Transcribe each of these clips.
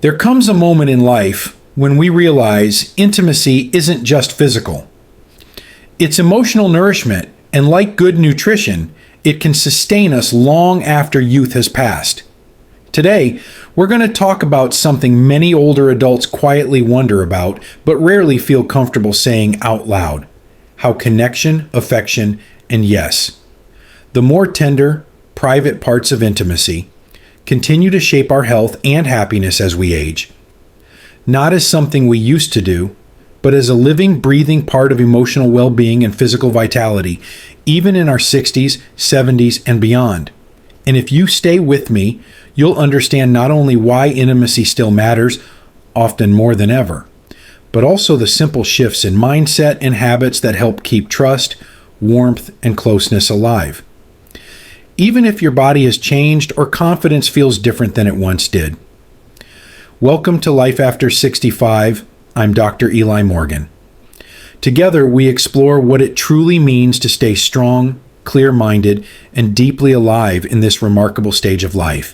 There comes a moment in life when we realize intimacy isn't just physical. It's emotional nourishment, and like good nutrition, it can sustain us long after youth has passed. Today, we're going to talk about something many older adults quietly wonder about, but rarely feel comfortable saying out loud: how connection, affection, and yes, the more tender, private parts of intimacy continue to shape our health and happiness as we age. Not as something we used to do, but as a living, breathing part of emotional well-being and physical vitality, even in our 60s, 70s, and beyond. And if you stay with me, you'll understand not only why intimacy still matters, often more than ever, but also the simple shifts in mindset and habits that help keep trust, warmth, and closeness alive. Even if your body has changed or confidence feels different than it once did. Welcome to Life After 65. I'm Dr. Eli Morgan. Together, we explore what it truly means to stay strong, clear-minded, and deeply alive in this remarkable stage of life.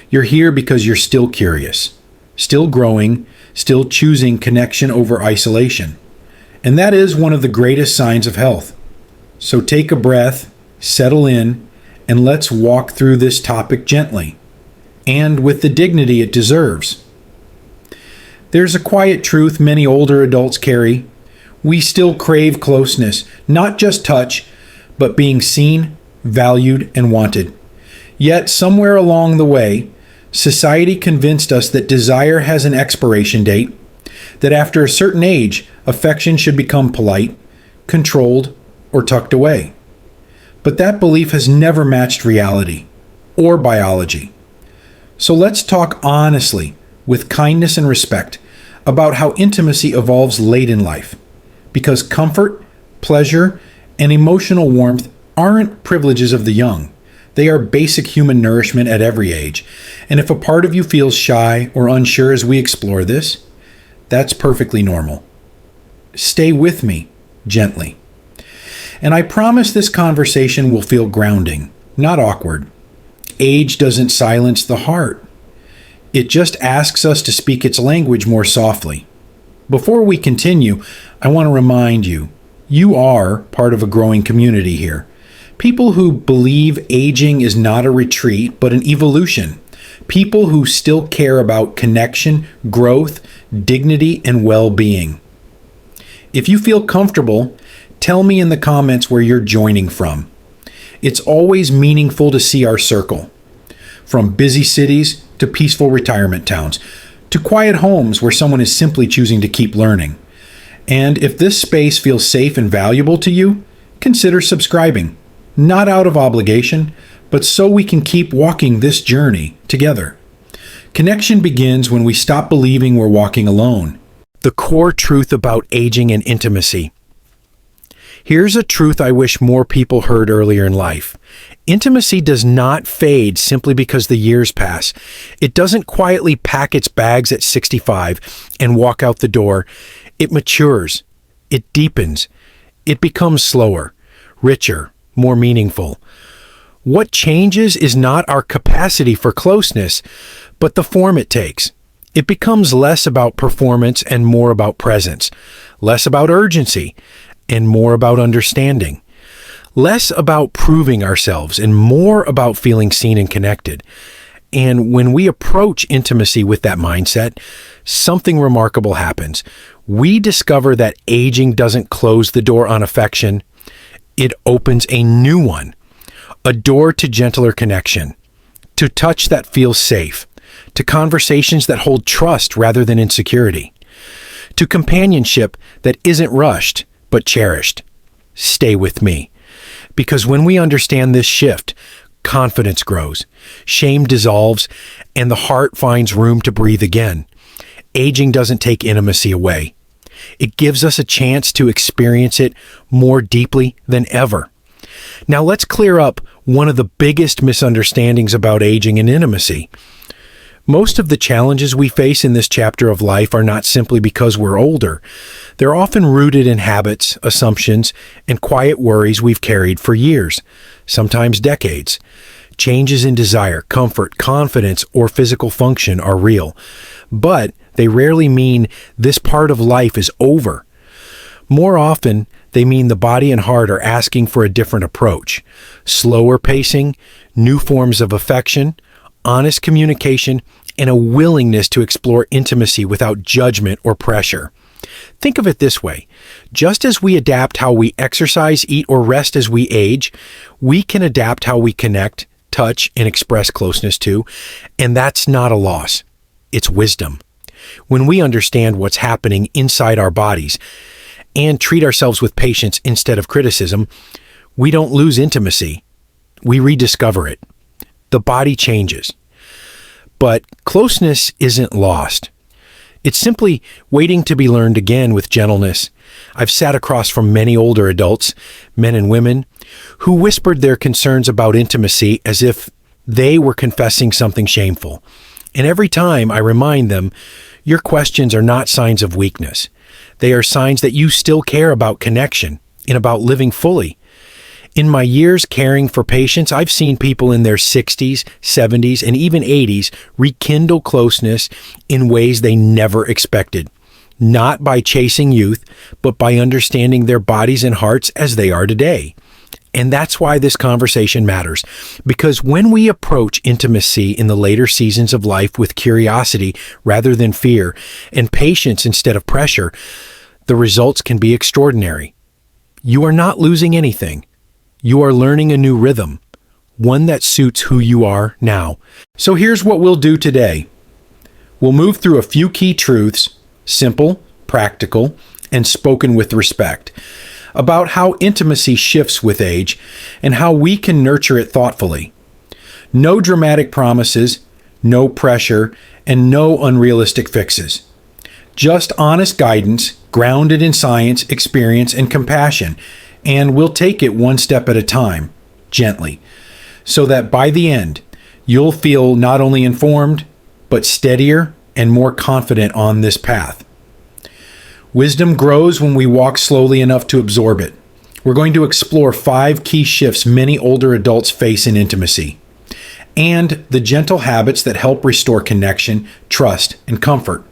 You're here because you're still curious, still growing, still choosing connection over isolation. And that is one of the greatest signs of health. So take a breath, settle in, and let's walk through this topic gently, and with the dignity it deserves. There's a quiet truth many older adults carry. We still crave closeness, not just touch, but being seen, valued, and wanted. Yet, somewhere along the way, society convinced us that desire has an expiration date, that after a certain age, affection should become polite, controlled, or tucked away. But that belief has never matched reality or biology. So let's talk honestly, with kindness and respect, about how intimacy evolves late in life. Because comfort, pleasure, and emotional warmth aren't privileges of the young. They are basic human nourishment at every age. And if a part of you feels shy or unsure as we explore this, that's perfectly normal. Stay with me, gently. And I promise this conversation will feel grounding, not awkward. Age doesn't silence the heart. It just asks us to speak its language more softly. Before we continue, I want to remind you, you are part of a growing community here. People who believe aging is not a retreat, but an evolution. People who still care about connection, growth, dignity, and well-being. If you feel comfortable, tell me in the comments where you're joining from. It's always meaningful to see our circle. From busy cities to peaceful retirement towns, to quiet homes where someone is simply choosing to keep learning. And if this space feels safe and valuable to you, consider subscribing. Not out of obligation, but so we can keep walking this journey together. Connection begins when we stop believing we're walking alone. The core truth about aging and intimacy. Here's a truth I wish more people heard earlier in life. Intimacy does not fade simply because the years pass. It doesn't quietly pack its bags at 65 and walk out the door. It matures. It deepens. It becomes slower, richer, more meaningful. What changes is not our capacity for closeness, but the form it takes. It becomes less about performance and more about presence, less about urgency and more about understanding, less about proving ourselves and more about feeling seen and connected. And when we approach intimacy with that mindset, something remarkable happens. We discover that aging doesn't close the door on affection. It opens a new one, a door to gentler connection, to touch that feels safe, to conversations that hold trust rather than insecurity, to companionship that isn't rushed, but cherished. Stay with me. Because when we understand this shift, confidence grows, shame dissolves, and the heart finds room to breathe again. Aging doesn't take intimacy away. It gives us a chance to experience it more deeply than ever. Now let's clear up one of the biggest misunderstandings about aging and intimacy. Most of the challenges we face in this chapter of life are not simply because we're older. They're often rooted in habits, assumptions, and quiet worries we've carried for years, sometimes decades. Changes in desire, comfort, confidence, or physical function are real, but they rarely mean this part of life is over. More often, they mean the body and heart are asking for a different approach, slower pacing, new forms of affection, honest communication, and a willingness to explore intimacy without judgment or pressure. Think of it this way. Just as we adapt how we exercise, eat, or rest as we age, we can adapt how we connect, touch, and express closeness to, and that's not a loss. It's wisdom. When we understand what's happening inside our bodies and treat ourselves with patience instead of criticism, we don't lose intimacy. We rediscover it. The body changes. But closeness isn't lost. It's simply waiting to be learned again with gentleness. I've sat across from many older adults, men and women, who whispered their concerns about intimacy as if they were confessing something shameful. And every time I remind them, your questions are not signs of weakness. They are signs that you still care about connection and about living fully. In my years caring for patients, I've seen people in their 60s, 70s, and even 80s rekindle closeness in ways they never expected. Not by chasing youth, but by understanding their bodies and hearts as they are today. And that's why this conversation matters. Because when we approach intimacy in the later seasons of life with curiosity rather than fear, and patience instead of pressure, the results can be extraordinary. You are not losing anything. You are learning a new rhythm, one that suits who you are now. So here's what we'll do today. We'll move through a few key truths, simple, practical, and spoken with respect, about how intimacy shifts with age and how we can nurture it thoughtfully. No dramatic promises, no pressure, and no unrealistic fixes. Just honest guidance, grounded in science, experience, and compassion, and we'll take it one step at a time, gently, so that by the end, you'll feel not only informed, but steadier and more confident on this path. Wisdom grows when we walk slowly enough to absorb it. We're going to explore 5 key shifts many older adults face in intimacy, and the gentle habits that help restore connection, trust, and comfort.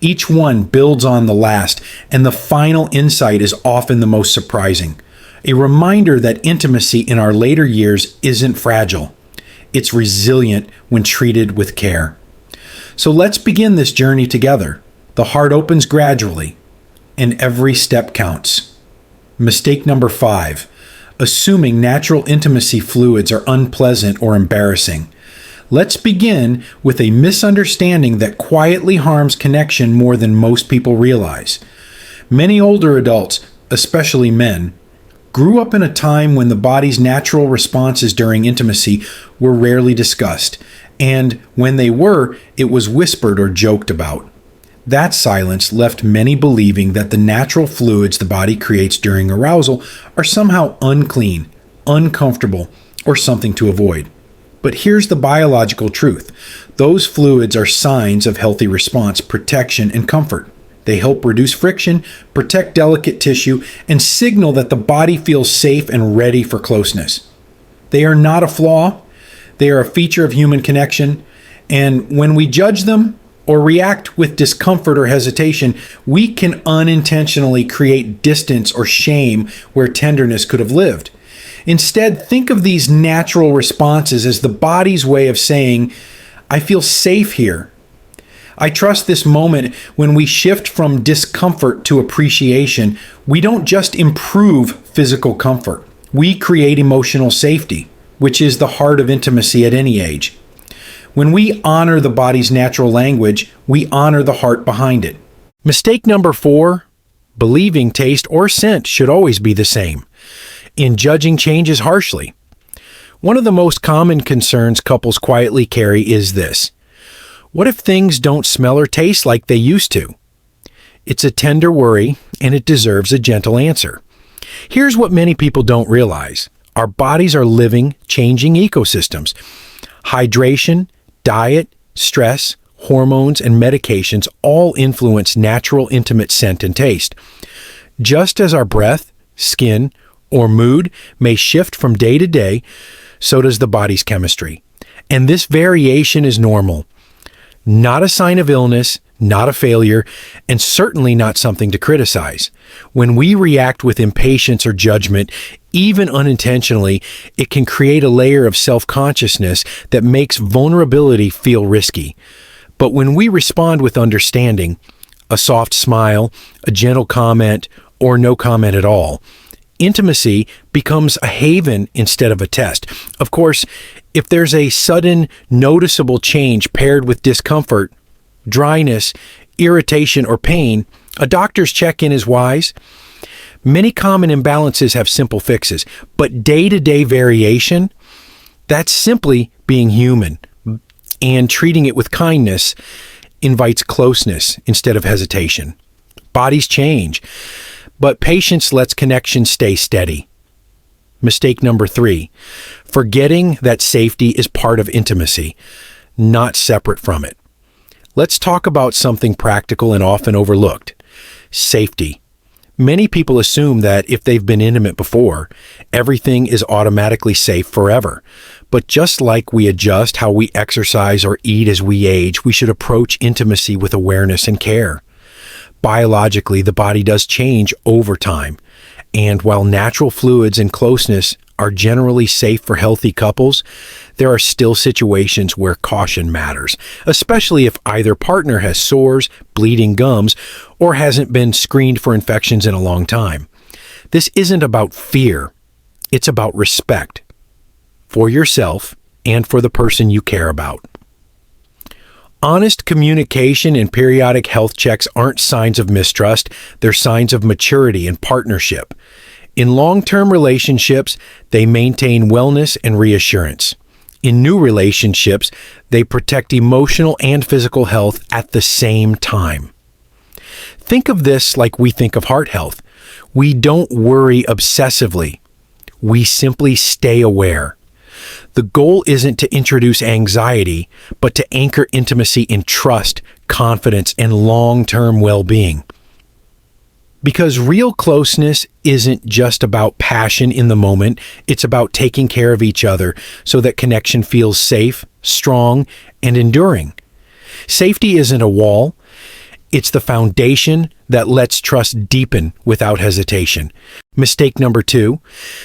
Each one builds on the last, and the final insight is often the most surprising. A reminder that intimacy in our later years isn't fragile. It's resilient when treated with care. So let's begin this journey together. The heart opens gradually, and every step counts. Mistake number 5, assuming natural intimacy fluids are unpleasant or embarrassing. Let's begin with a misunderstanding that quietly harms connection more than most people realize. Many older adults, especially men, grew up in a time when the body's natural responses during intimacy were rarely discussed, and when they were, it was whispered or joked about. That silence left many believing that the natural fluids the body creates during arousal are somehow unclean, uncomfortable, or something to avoid. But here's the biological truth. Those fluids are signs of healthy response, protection, and comfort. They help reduce friction, protect delicate tissue, and signal that the body feels safe and ready for closeness. They are not a flaw. They are a feature of human connection. And when we judge them or react with discomfort or hesitation, we can unintentionally create distance or shame where tenderness could have lived. Instead, think of these natural responses as the body's way of saying, I feel safe here. I trust this moment. When we shift from discomfort to appreciation, we don't just improve physical comfort. We create emotional safety, which is the heart of intimacy at any age. When we honor the body's natural language, we honor the heart behind it. Mistake number 4, believing taste or scent should always be the same, in judging changes harshly. One of the most common concerns couples quietly carry is this: what if things don't smell or taste like they used to? It's a tender worry, and it deserves a gentle answer. Here's what many people don't realize. Our bodies are living, changing ecosystems. Hydration, diet, stress, hormones, and medications all influence natural, intimate scent and taste. Just as our breath, skin, or mood may shift from day to day, so does the body's chemistry. And this variation is normal. Not a sign of illness, not a failure, and certainly not something to criticize. When we react with impatience or judgment, even unintentionally, it can create a layer of self-consciousness that makes vulnerability feel risky. But when we respond with understanding, a soft smile, a gentle comment, or no comment at all, intimacy becomes a haven instead of a test. Of course, if there's a sudden, noticeable change paired with discomfort, dryness, irritation, or pain, a doctor's check-in is wise. Many common imbalances have simple fixes, but day-to-day variation, that's simply being human. And treating it with kindness invites closeness instead of hesitation. Bodies change, but patience lets connection stay steady. Mistake number 3, forgetting that safety is part of intimacy, not separate from it. Let's talk about something practical and often overlooked: safety. Many people assume that if they've been intimate before, everything is automatically safe forever. But just like we adjust how we exercise or eat as we age, we should approach intimacy with awareness and care. Biologically, the body does change over time. And while natural fluids and closeness are generally safe for healthy couples, there are still situations where caution matters, especially if either partner has sores, bleeding gums, or hasn't been screened for infections in a long time. This isn't about fear. It's about respect for yourself and for the person you care about. Honest communication and periodic health checks aren't signs of mistrust, they're signs of maturity and partnership. In long-term relationships, they maintain wellness and reassurance. In new relationships, they protect emotional and physical health at the same time. Think of this like we think of heart health. We don't worry obsessively. We simply stay aware. The goal isn't to introduce anxiety, but to anchor intimacy in trust, confidence, and long-term well-being. Because real closeness isn't just about passion in the moment, it's about taking care of each other so that connection feels safe, strong, and enduring. Safety isn't a wall, it's the foundation that lets trust deepen without hesitation. Mistake number 2,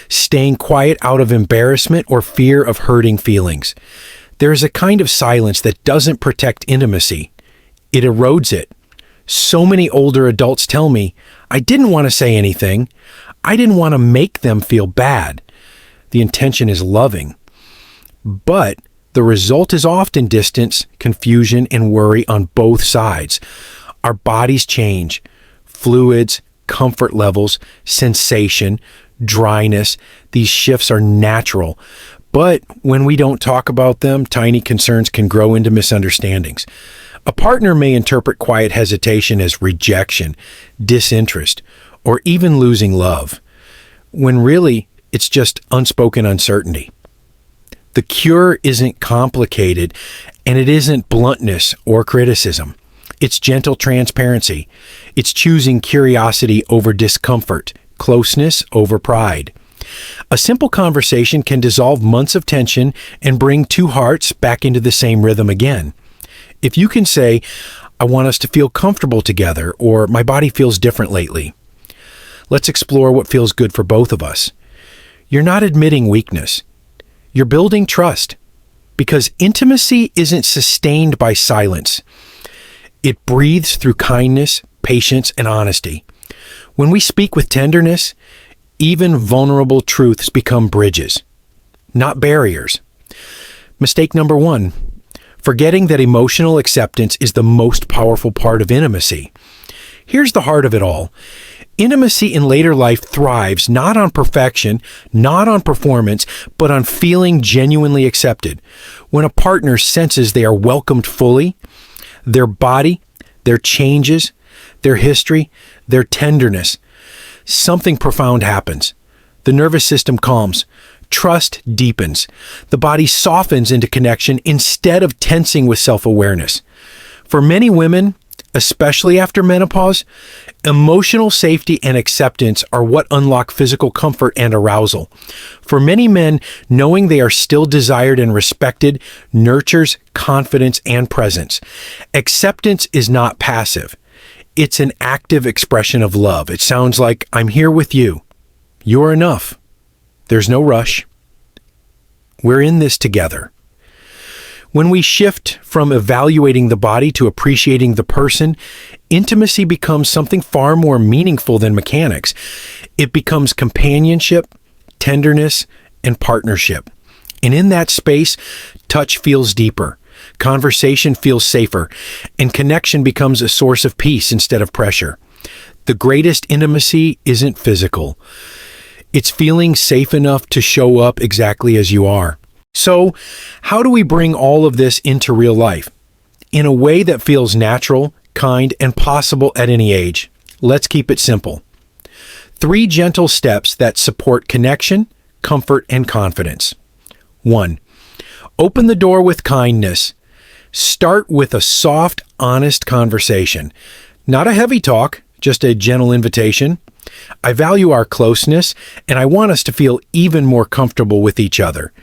staying quiet out of embarrassment or fear of hurting feelings. There is a kind of silence that doesn't protect intimacy. It erodes it. So many older adults tell me, I didn't want to say anything. I didn't want to make them feel bad. The intention is loving. But the result is often distance, confusion, and worry on both sides. Our bodies change. Fluids, comfort levels, sensation, dryness, these shifts are natural. But when we don't talk about them, tiny concerns can grow into misunderstandings. A partner may interpret quiet hesitation as rejection, disinterest, or even losing love, when really it's just unspoken uncertainty. The cure isn't complicated, and it isn't bluntness or criticism. It's gentle transparency. It's choosing curiosity over discomfort, closeness over pride. A simple conversation can dissolve months of tension and bring two hearts back into the same rhythm again. If you can say, I want us to feel comfortable together, or my body feels different lately. Let's explore what feels good for both of us. You're not admitting weakness. You're building trust, because intimacy isn't sustained by silence. It breathes through kindness, patience, and honesty. When we speak with tenderness, even vulnerable truths become bridges, not barriers. Mistake number 1, forgetting that emotional acceptance is the most powerful part of intimacy. Here's the heart of it all. Intimacy in later life thrives not on perfection, not on performance, but on feeling genuinely accepted. When a partner senses they are welcomed fully, their body, their changes, their history, their tenderness, something profound happens. The nervous system calms. Trust deepens. The body softens into connection instead of tensing with self-awareness. For many women, especially after menopause, emotional safety and acceptance are what unlock physical comfort and arousal. For many men, knowing they are still desired and respected nurtures confidence and presence. Acceptance is not passive. It's an active expression of love. It sounds like, I'm here with you. You're enough. There's no rush. We're in this together. When we shift from evaluating the body to appreciating the person, intimacy becomes something far more meaningful than mechanics. It becomes companionship, tenderness, and partnership. And in that space, touch feels deeper, conversation feels safer, and connection becomes a source of peace instead of pressure. The greatest intimacy isn't physical. It's feeling safe enough to show up exactly as you are. So, how do we bring all of this into real life? In a way that feels natural, kind, and possible at any age. Let's keep it simple. 3 gentle steps that support connection, comfort, and confidence. 1. Open the door with kindness. Start with a soft, honest conversation. Not a heavy talk, just a gentle invitation. I value our closeness, and I want us to feel even more comfortable with each other.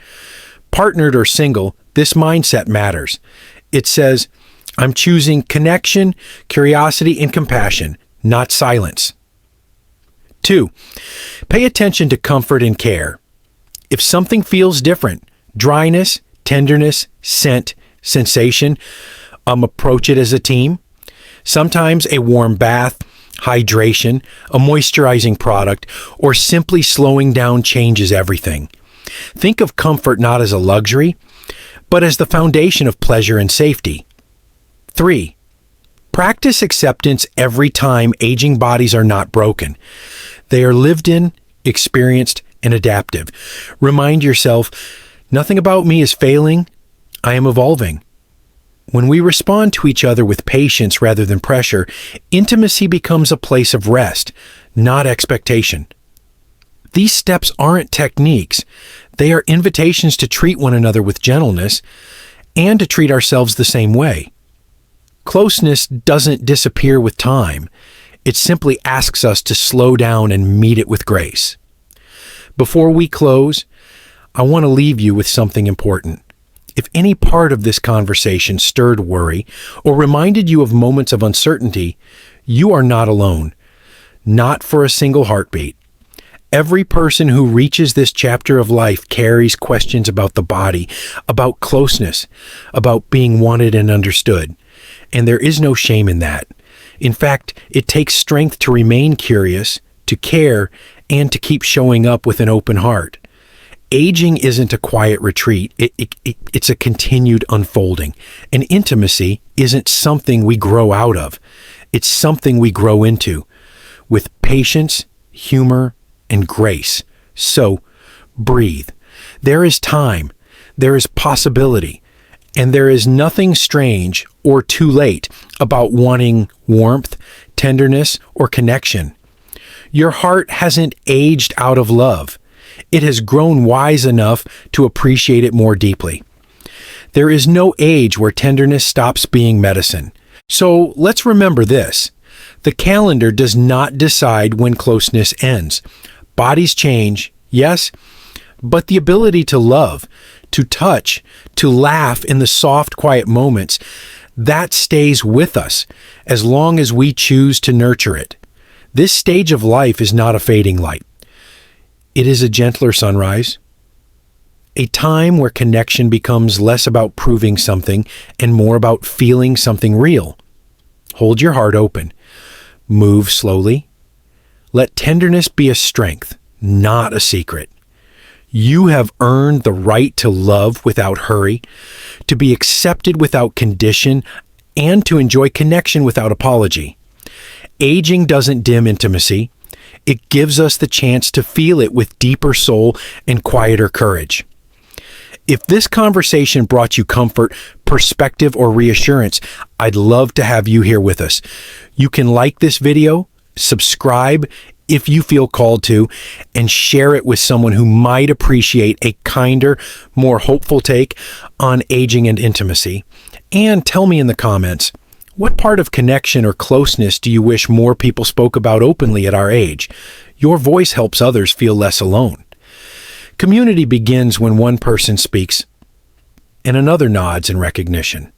Partnered or single, this mindset matters. It says, I'm choosing connection, curiosity, and compassion, not silence. 2. Pay attention to comfort and care. If something feels different, dryness, tenderness, scent, sensation, approach it as a team. Sometimes a warm bath, hydration, a moisturizing product, or simply slowing down changes everything. Think of comfort not as a luxury, but as the foundation of pleasure and safety. 3. Practice acceptance every time. Aging bodies are not broken. They are lived in, experienced, and adaptive. Remind yourself, nothing about me is failing. I am evolving. When we respond to each other with patience rather than pressure, intimacy becomes a place of rest, not expectation. These steps aren't techniques. They are invitations to treat one another with gentleness and to treat ourselves the same way. Closeness doesn't disappear with time. It simply asks us to slow down and meet it with grace. Before we close, I want to leave you with something important. If any part of this conversation stirred worry or reminded you of moments of uncertainty, you are not alone. Not for a single heartbeat. Every person who reaches this chapter of life carries questions about the body, about closeness, about being wanted and understood. And there is no shame in that. In fact, it takes strength to remain curious, to care, and to keep showing up with an open heart. Aging isn't a quiet retreat. It's a continued unfolding. And intimacy isn't something we grow out of. It's something we grow into with patience, humor, and grace. So, breathe. There is time, there is possibility, and there is nothing strange or too late about wanting warmth, tenderness, or connection. Your heart hasn't aged out of love. It has grown wise enough to appreciate it more deeply. There is no age where tenderness stops being medicine. So let's remember this. The calendar does not decide when closeness ends. Bodies change, yes, but the ability to love, to touch, to laugh in the soft, quiet moments, that stays with us as long as we choose to nurture it. This stage of life is not a fading light. It is a gentler sunrise, a time where connection becomes less about proving something and more about feeling something real. Hold your heart open. Move slowly. Let tenderness be a strength, not a secret. You have earned the right to love without hurry, to be accepted without condition, and to enjoy connection without apology. Aging doesn't dim intimacy. It gives us the chance to feel it with deeper soul and quieter courage. If this conversation brought you comfort, perspective, or reassurance, I'd love to have you here with us. You can like this video, subscribe if you feel called to, and share it with someone who might appreciate a kinder, more hopeful take on aging and intimacy. And tell me in the comments, What part of connection or closeness do you wish more people spoke about openly at our age? Your voice helps others feel less alone. Community begins when one person speaks and another nods in recognition.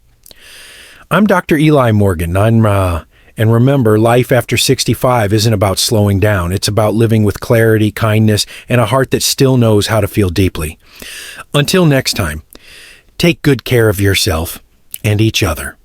I'm Dr. Eli Morgan. And remember, life after 65 isn't about slowing down. It's about living with clarity, kindness, and a heart that still knows how to feel deeply. Until next time, take good care of yourself and each other.